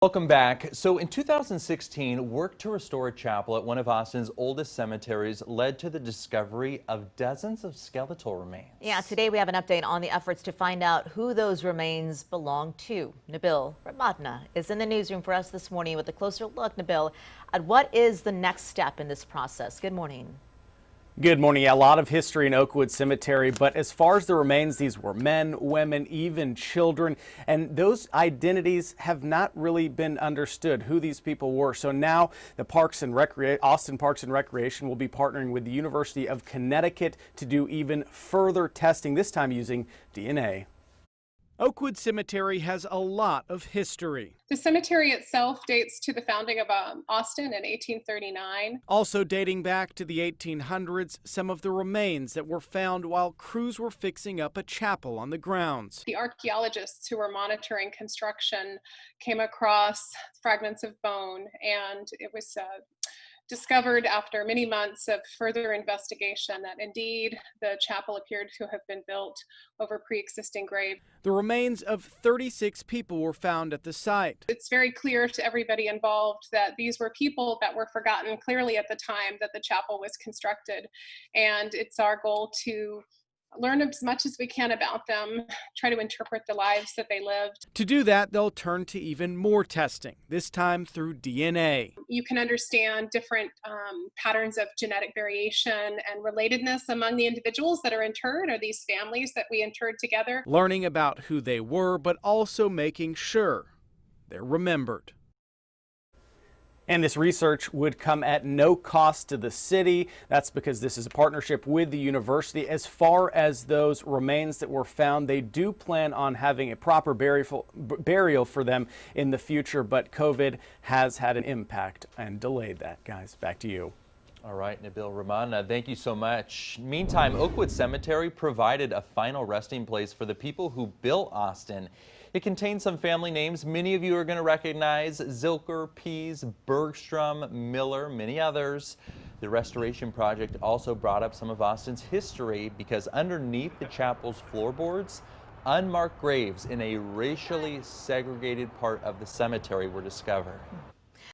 Welcome back. So in 2016, work to restore a chapel at one of Austin's oldest cemeteries led to the discovery of dozens of skeletal remains. Yeah, today we have an update on the efforts to find out who those remains belong to. Nabil Remadna is in the newsroom for us this morning with a closer look, Nabil, at what is the next step in this process. Good morning. Good morning. A lot of history in Oakwood Cemetery, but as far as the remains, these were men, women, even children, and those identities have not really been understood, who these people were. So now the Austin Parks and Recreation will be partnering with the University of Connecticut to do even further testing, this time using DNA. Oakwood Cemetery has a lot of history. The cemetery itself dates to the founding of Austin in 1839. Also dating back to the 1800s, some of the remains that were found while crews were fixing up a chapel on the grounds. The archaeologists who were monitoring construction came across fragments of bone, and it was discovered after many months of further investigation that indeed the chapel appeared to have been built over pre-existing graves. The remains of 36 people were found at the site. It's very clear to everybody involved that these were people that were forgotten clearly at the time that the chapel was constructed, and it's our goal to learn as much as we can about them, try to interpret the lives that they lived. To do that, they'll turn to even more testing, this time through DNA. You can understand different patterns of genetic variation and relatedness among the individuals that are interred, or these families that we interred together. Learning about who they were, but also making sure they're remembered. And this research would come at no cost to the city. That's because this is a partnership with the university. As far as those remains that were found, they do plan on having a proper burial for them in the future, but COVID has had an impact and delayed that. Guys, back to you. All right, Nabil Remadna, thank you so much. Meantime, Oakwood Cemetery provided a final resting place for the people who built Austin. It contains some family names many of you are going to recognize: Zilker, Pease, Bergstrom, Miller, many others. The restoration project also brought up some of Austin's history because underneath the chapel's floorboards, unmarked graves in a racially segregated part of the cemetery were discovered.